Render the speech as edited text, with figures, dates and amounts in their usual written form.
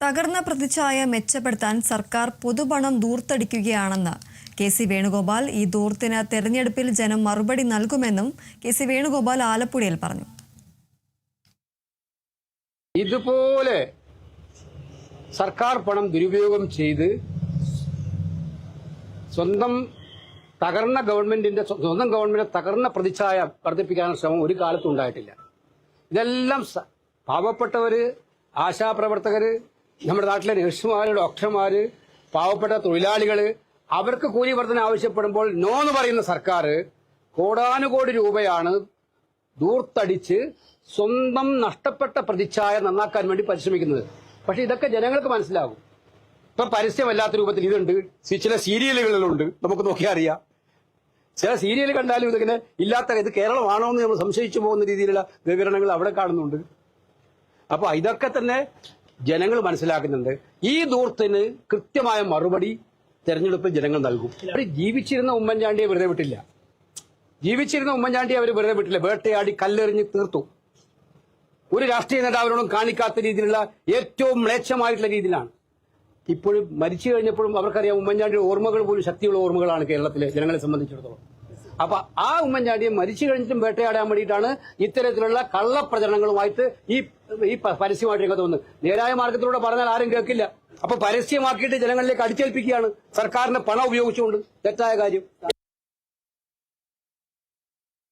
തകർന്ന പ്രതിച്ഛായ മെച്ചപ്പെടുത്താൻ സർക്കാർ പൊതുപണം ദൂർത്തടിക്കുകയാണെന്ന് കെ.സി. വേണുഗോപാൽ. ഈ ദൂർത്തിന് തെരഞ്ഞെടുപ്പിൽ ജനം മറുപടി നൽകുമെന്നും കെ.സി. വേണുഗോപാൽ ആലപ്പുഴയിൽ പറഞ്ഞു. ഇതുപോലെ സർക്കാർ പണം ദുരുപയോഗം ചെയ്ത് സ്വന്തം ഗവൺമെന്റിന്റെ തകർന്ന പ്രതിച്ഛായ വർദ്ധിപ്പിക്കാനുള്ള ശ്രമം ഒരു കാലത്തും ഉണ്ടായിട്ടില്ല. ഇതെല്ലാം പാവപ്പെട്ടവര്, ആശാപ്രവർത്തകര്, നമ്മുടെ നാട്ടിലെ നഴ്സുമാര്, ഡോക്ടർമാര്, പാവപ്പെട്ട തൊഴിലാളികള്, അവർക്ക് കൂലി വർധന ആവശ്യപ്പെടുമ്പോൾ നോ എന്ന് പറയുന്ന സർക്കാർ കോടാനുകോടി രൂപയാണ് ദൂർത്തടിച്ച് സ്വന്തം നഷ്ടപ്പെട്ട പ്രതിച്ഛായ നന്നാക്കാൻ വേണ്ടി പരിശ്രമിക്കുന്നത്. പക്ഷെ ഇതൊക്കെ ജനങ്ങൾക്ക് മനസ്സിലാകും. ഇപ്പൊ പരസ്യമല്ലാത്ത രൂപത്തിൽ ഇതുണ്ട്, ചില സീരിയലുകളിലുണ്ട്, നമുക്ക് നോക്കിയാൽ അറിയാം. ചില സീരിയൽ കണ്ടാലും ഇതിങ്ങനെ ഇല്ലാത്ത ഇത് കേരളമാണോ എന്ന് നമ്മൾ സംശയിച്ചു പോകുന്ന രീതിയിലുള്ള വിവരണങ്ങൾ അവിടെ കാണുന്നുണ്ട്. അപ്പൊ ഇതൊക്കെ തന്നെ ജനങ്ങൾ മനസ്സിലാക്കുന്നുണ്ട്. ഈ ദൂർത്തിന് കൃത്യമായ മറുപടി തെരഞ്ഞെടുപ്പിൽ ജനങ്ങൾ നൽകും. ജീവിച്ചിരുന്ന ഉമ്മൻചാണ്ടിയെ വെറുതെ വിട്ടില്ല. അവർ വെറുതെ വിട്ടില്ല. വേട്ടയാടി കല്ലെറിഞ്ഞ് തീർത്തു. ഒരു രാഷ്ട്രീയ നേതാവിനോടും കാണിക്കാത്ത രീതിയിലുള്ള ഏറ്റവും മ്ലേച്ഛമായിട്ടുള്ള രീതിയിലാണ്. ഇപ്പോഴും മരിച്ചു കഴിഞ്ഞപ്പോഴും അവർക്കറിയാം ഉമ്മൻചാണ്ടിയുടെ ഓർമ്മകൾ പോലും ശക്തിയുള്ള ഓർമ്മകളാണ് കേരളത്തിലെ ജനങ്ങളെ സംബന്ധിച്ചിടത്തോളം. അപ്പൊ ആ ഉമ്മൻചാണ്ടിയെ മരിച്ചു കഴിഞ്ഞിട്ടും വേട്ടയാടാൻ വേണ്ടിയിട്ടാണ് ഇത്തരത്തിലുള്ള കള്ളപ്രചരണങ്ങളുമായിട്ട് ഈ പരസ്യമായിട്ട് രംഗത്ത് വന്നത്. നേരായ മാർഗത്തിലൂടെ പറഞ്ഞാൽ ആരും കേൾക്കില്ല. അപ്പൊ പരസ്യമാക്കിയിട്ട് ജനങ്ങളിലേക്ക് അടിച്ചേൽപ്പിക്കുകയാണ് സർക്കാരിന്റെ പണം ഉപയോഗിച്ചുകൊണ്ട്. തെറ്റായ കാര്യം.